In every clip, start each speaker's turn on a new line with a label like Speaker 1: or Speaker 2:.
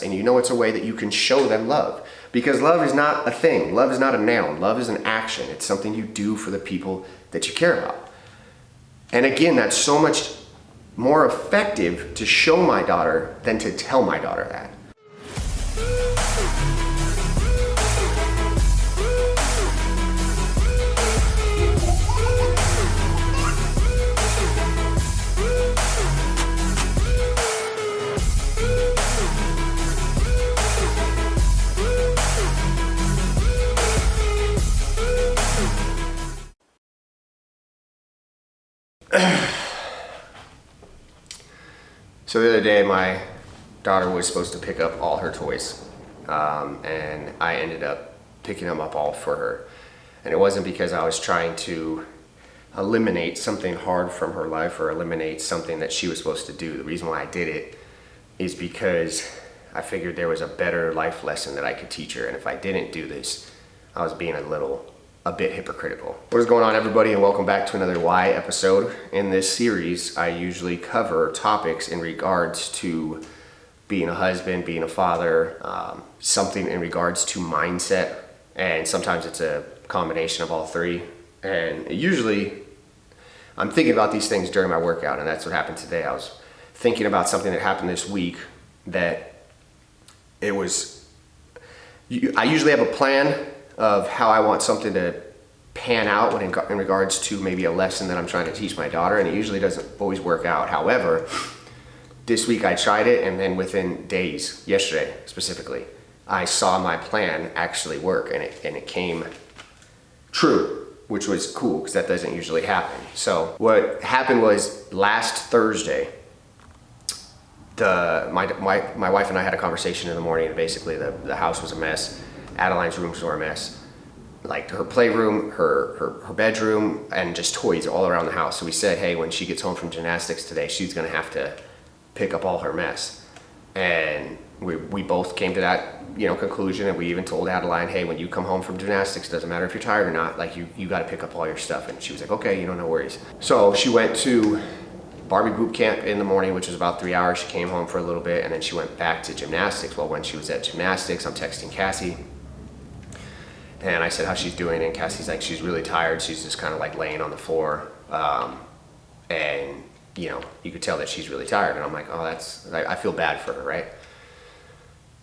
Speaker 1: and you know it's a way that you can show them love. Because love is not a thing. Love is not a noun. Love is an action. It's something you do for the people that you care about. And again, that's so much more effective to show my daughter than to tell my daughter that. So the other day, my daughter was supposed to pick up all her toys, and I ended up picking them up all for her. And it wasn't because I was trying to eliminate something hard from her life or eliminate something that she was supposed to do. The reason why I did it is because I figured there was a better life lesson that I could teach her, and if I didn't do this, I was being a bit hypocritical. What is going on, everybody, and welcome back to another Why episode. In this series, I usually cover topics in regards to being a husband, being a father, something in regards to mindset, and sometimes it's a combination of all three. And usually, I'm thinking about these things during my workout, and that's what happened today. I was thinking about something that happened this week that I usually have a plan of how I want something to pan out in regards to maybe a lesson that I'm trying to teach my daughter, and it usually doesn't always work out. However, this week I tried it, and then within days, yesterday specifically, I saw my plan actually work, and it came true, which was cool because that doesn't usually happen. So what happened was last Thursday, my wife and I had a conversation in the morning, and basically the house was a mess. Adeline's rooms were a mess. Like her playroom, her bedroom, and just toys all around the house. So we said, hey, when she gets home from gymnastics today, she's gonna have to pick up all her mess. And we both came to that, conclusion, and we even told Adeline, hey, when you come home from gymnastics, doesn't matter if you're tired or not, like you gotta pick up all your stuff. And she was like, okay, no worries. So she went to Barbie boot camp in the morning, which was about 3 hours. She came home for a little bit, and then she went back to gymnastics. Well, when she was at gymnastics, I'm texting Cassie, and I said how she's doing, and Cassie's like, she's really tired. She's just kind of like laying on the floor. And you could tell that she's really tired. And I'm like, I feel bad for her, right?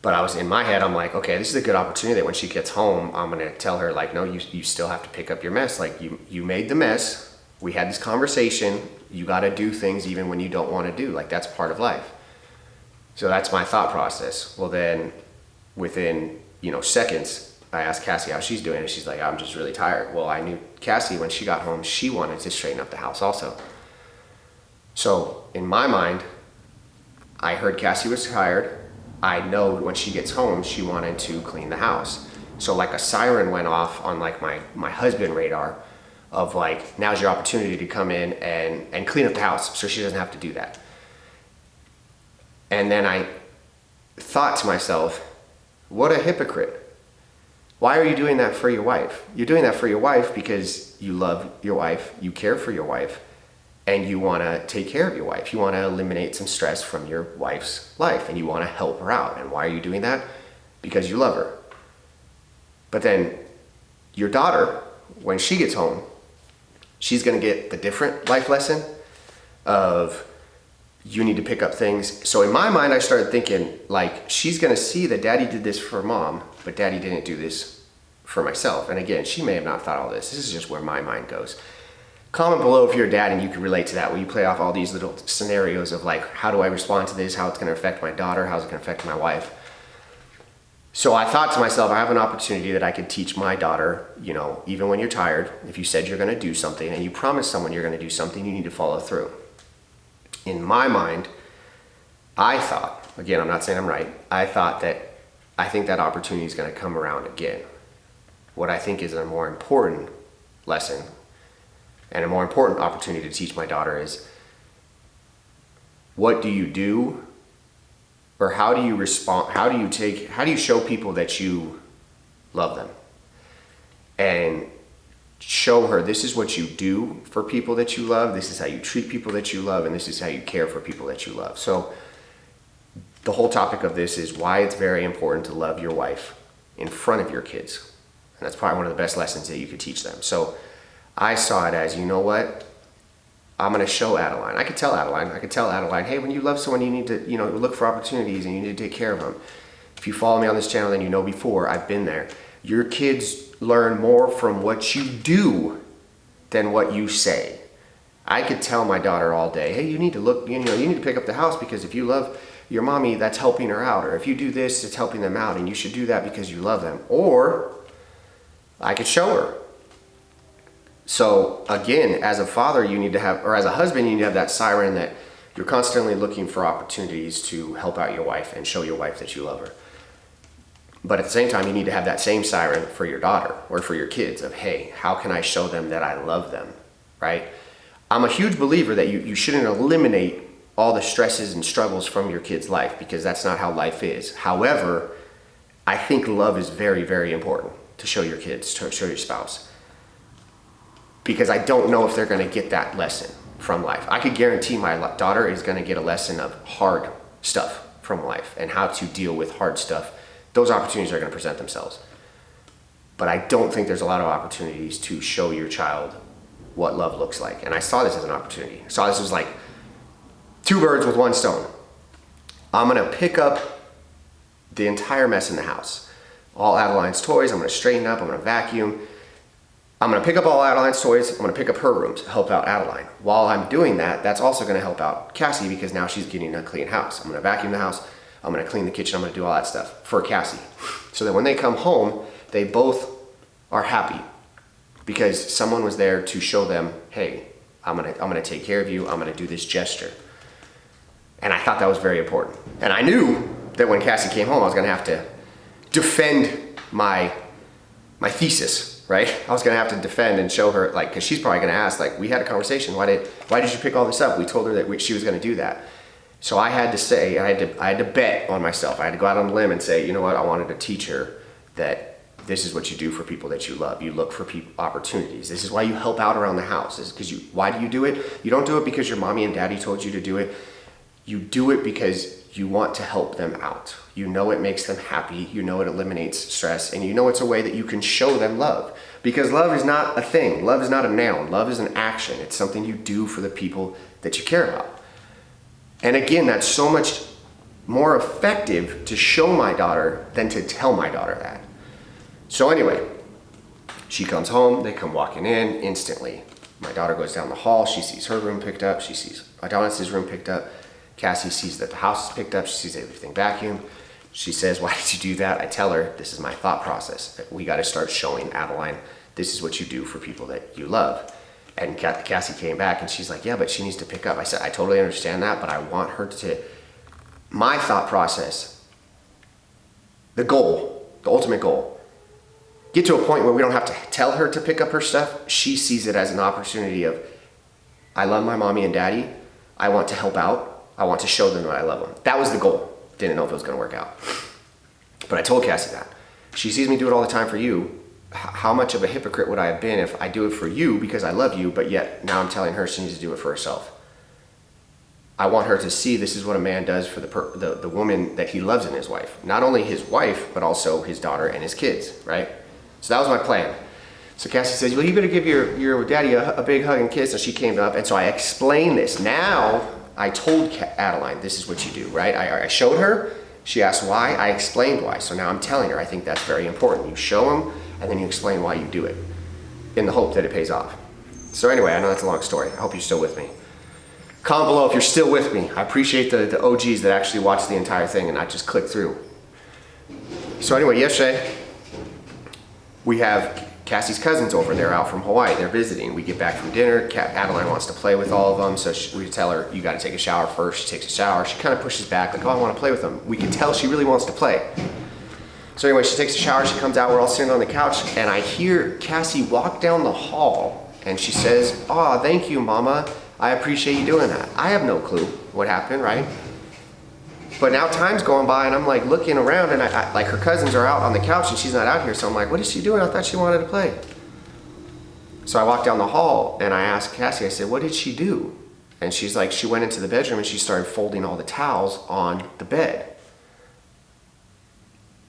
Speaker 1: But I was in my head, I'm like, okay, this is a good opportunity that when she gets home, I'm gonna tell her like, no, you still have to pick up your mess. Like you made the mess. We had this conversation. You gotta do things even when you don't wanna do. Like that's part of life. So that's my thought process. Well then, within seconds, I asked Cassie how she's doing, and she's like, I'm just really tired. Well, I knew Cassie, when she got home, she wanted to straighten up the house also. So in my mind, I heard Cassie was tired. I know when she gets home, she wanted to clean the house. So like a siren went off on like my husband radar of like, now's your opportunity to come in and clean up the house so she doesn't have to do that. And then I thought to myself, what a hypocrite. Why are you doing that for your wife? You're doing that for your wife because you love your wife, you care for your wife, and you want to take care of your wife. You want to eliminate some stress from your wife's life, and you want to help her out. And why are you doing that? Because you love her. But then your daughter, when she gets home, she's going to get the different life lesson of you need to pick up things. So in my mind, I started thinking like, she's going to see that daddy did this for mom, but daddy didn't do this for myself. And again, she may have not thought all this. This is just where my mind goes. Comment below if you're a dad and you can relate to that, where you play off all these little scenarios of like, how do I respond to this? How it's going to affect my daughter? How's it going to affect my wife? So I thought to myself, I have an opportunity that I could teach my daughter, even when you're tired, if you said you're going to do something and you promise someone you're going to do something, you need to follow through. In my mind, I thought, again, I'm not saying I'm right, I think that opportunity is going to come around again. What I think is a more important lesson and a more important opportunity to teach my daughter is, what do you do, or how do you respond, how do you show people that you love them? And show her this is what you do for people that you love, this is how you treat people that you love, and this is how you care for people that you love. So the whole topic of this is why it's very important to love your wife in front of your kids. And that's probably one of the best lessons that you could teach them. So I saw it as, you know what? I'm going to show Adeline. I could tell Adeline, hey, when you love someone, you need to, look for opportunities and you need to take care of them. If you follow me on this channel, then you know before, I've been there. Your kids learn more from what you do than what you say. I could tell my daughter all day, hey, you need to look, you need to pick up the house because if you love your mommy, that's helping her out. Or if you do this, it's helping them out and you should do that because you love them. Or I could show her. So again, as a father, you need to have, or as a husband, you need to have that siren that you're constantly looking for opportunities to help out your wife and show your wife that you love her. But at the same time, you need to have that same siren for your daughter or for your kids of, hey, how can I show them that I love them, right? I'm a huge believer that you shouldn't eliminate all the stresses and struggles from your kid's life because that's not how life is. However, I think love is very, very important to show your kids, to show your spouse. Because I don't know if they're going to get that lesson from life. I could guarantee my daughter is going to get a lesson of hard stuff from life and how to deal with hard stuff. Those opportunities are going to present themselves. But I don't think there's a lot of opportunities to show your child what love looks like. And I saw this as an opportunity. I saw this as like 2 birds with 1 stone. I'm going to pick up the entire mess in the house. All Adeline's toys, I'm going to straighten up, I'm going to vacuum. I'm going to pick up all Adeline's toys, I'm going to pick up her rooms, help out Adeline. While I'm doing that, that's also going to help out Cassie because now she's getting a clean house. I'm going to vacuum the house, I'm going to clean the kitchen, I'm going to do all that stuff for Cassie. So that when they come home, they both are happy because someone was there to show them, hey, I'm going to take care of you, I'm going to do this gesture. And I thought that was very important. And I knew that when Cassie came home, I was going to have to defend my thesis. Right? I was going to have to defend and show her, like, because she's probably going to ask, like, we had a conversation. Why did you pick all this up? We told her that she was going to do that. So I had to say, I had to bet on myself. I had to go out on a limb and say, you know what? I wanted to teach her that this is what you do for people that you love. You look for opportunities. This is why you help out around the house. This is because why do you do it? You don't do it because your mommy and daddy told you to do it. You do it because you want to help them out. You know it makes them happy, you know it eliminates stress, and you know it's a way that you can show them love. Because love is not a thing, love is not a noun, love is an action. It's something you do for the people that you care about. And again, that's so much more effective to show my daughter than to tell my daughter that. So anyway, she comes home, they come walking in instantly. My daughter goes down the hall, she sees her room picked up, she sees Adonis's room picked up. Cassie sees that the house is picked up, she sees everything vacuumed. She says, why did you do that? I tell her, this is my thought process. We got to start showing Adeline, this is what you do for people that you love. And Cassie came back and she's like, yeah, but she needs to pick up. I said, I totally understand that, but I want her to, my thought process, the goal, the ultimate goal, get to a point where we don't have to tell her to pick up her stuff. She sees it as an opportunity of, I love my mommy and daddy. I want to help out. I want to show them that I love them. That was the goal. Didn't know if it was going to work out. But I told Cassie that. She sees me do it all the time for you. How much of a hypocrite would I have been if I do it for you because I love you, but yet now I'm telling her she needs to do it for herself. I want her to see this is what a man does for the woman that he loves in his wife. Not only his wife, but also his daughter and his kids, right? So that was my plan. So Cassie says, well, you better give your daddy a big hug and kiss. And she came up, and so I explained this. Now, I told Adeline, this is what you do, right? I showed her, she asked why, I explained why. So now I'm telling her, I think that's very important. You show them, and then you explain why you do it, in the hope that it pays off. So anyway, I know that's a long story. I hope you're still with me. Comment below if you're still with me. I appreciate the OGs that actually watch the entire thing and not just click through. So anyway, yesterday, we have Cassie's cousins over. They're out from Hawaii. They're visiting. We get back from dinner. Adeline wants to play with all of them, so we tell her, you got to take a shower first. She takes a shower. She kind of pushes back, like, oh, I want to play with them. We can tell she really wants to play. So anyway, she takes a shower. She comes out. We're all sitting on the couch, and I hear Cassie walk down the hall, and she says, oh, thank you, Mama. I appreciate you doing that. I have no clue what happened, right? But now time's going by and I'm like looking around and I like her cousins are out on the couch and she's not out here. So I'm like, what is she doing? I thought she wanted to play. So I walked down the hall and I asked Cassie, I said, what did she do? And she's like, she went into the bedroom and she started folding all the towels on the bed.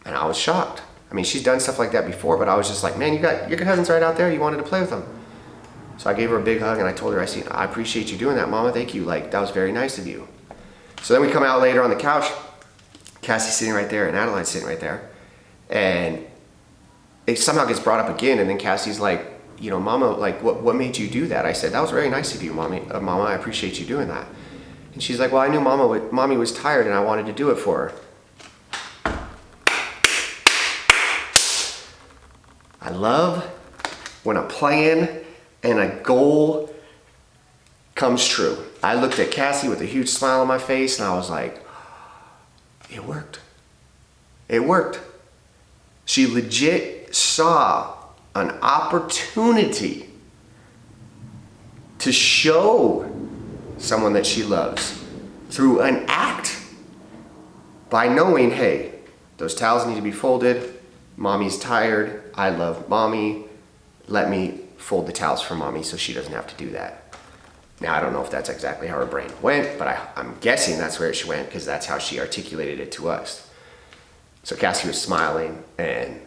Speaker 1: And I was shocked. I mean, she's done stuff like that before, but I was just like, man, you got your cousins right out there. You wanted to play with them. So I gave her a big hug and I told her, I appreciate you doing that, Mama. Thank you. Like, that was very nice of you. So then we come out later on the couch. Cassie's sitting right there and Adeline's sitting right there. And it somehow gets brought up again. And then Cassie's like, you know, Mama, like, what made you do that? I said, that was very nice of you, Mama. I appreciate you doing that. And she's like, well, I knew Mommy was tired and I wanted to do it for her. I love when a plan and a goal comes true. I looked at Cassie with a huge smile on my face and I was like, it worked. It worked. She legit saw an opportunity to show someone that she loves through an act by knowing, hey, those towels need to be folded. Mommy's tired. I love Mommy. Let me fold the towels for Mommy so she doesn't have to do that. Now, I don't know if that's exactly how her brain went, but I'm guessing that's where she went because that's how she articulated it to us. So Cassie was smiling, and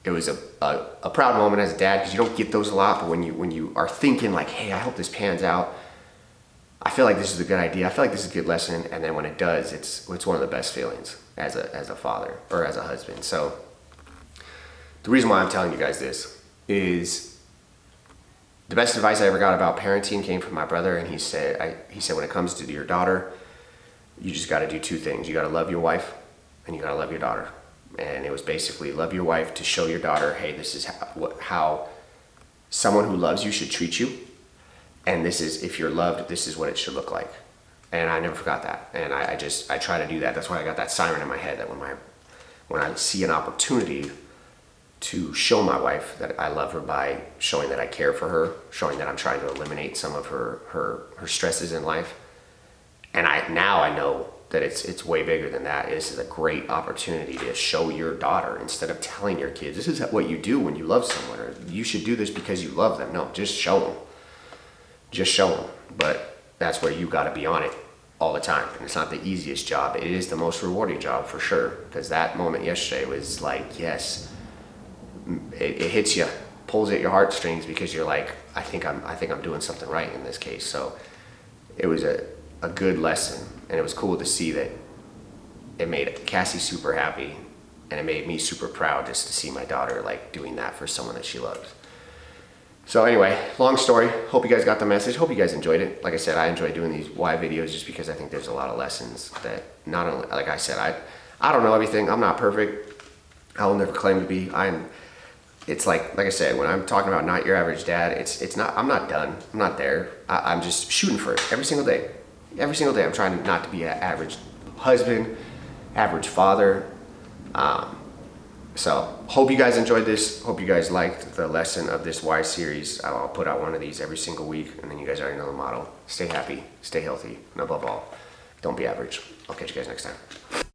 Speaker 1: it was a proud moment as a dad because you don't get those a lot, but when you are thinking like, hey, I hope this pans out. I feel like this is a good idea. I feel like this is a good lesson, and then when it does, it's one of the best feelings as a father or as a husband. So the reason why I'm telling you guys this is the best advice I ever got about parenting came from my brother, and he said when it comes to your daughter, you just got to do two things. You got to love your wife, and you got to love your daughter. And it was basically love your wife to show your daughter, hey, this is how someone who loves you should treat you, and this is, if you're loved, this is what it should look like. And I never forgot that, and I try to do that. That's why I got that siren in my head that when I see an opportunity to show my wife that I love her by showing that I care for her, showing that I'm trying to eliminate some of her stresses in life. And now I know that it's way bigger than that. This is a great opportunity to show your daughter, instead of telling your kids, this is what you do when you love someone, or you should do this because you love them. No, just show them. Just show them. But that's where you got to be on it all the time. And it's not the easiest job. It is the most rewarding job for sure. Because that moment yesterday was like, yes, it hits you, pulls at your heartstrings because you're like, I think I'm doing something right in this case. So it was a good lesson, and it was cool to see that it made Cassie super happy, and it made me super proud just to see my daughter like doing that for someone that she loves. So anyway, long story. Hope you guys got the message. Hope you guys enjoyed it. Like I said, I enjoy doing these why videos just because I think there's a lot of lessons that not only, like I said, I don't know everything. I'm not perfect. I will never claim to be. It's like I said, when I'm talking about not your average dad, it's not, I'm not done. I'm not there. I'm just shooting for it every single day. Every single day I'm trying not to be an average husband, average father. So hope you guys enjoyed this. Hope you guys liked the lesson of this Why series. I'll put out one of these every single week, and then you guys already know the motto. Stay happy, stay healthy, and above all, don't be average. I'll catch you guys next time.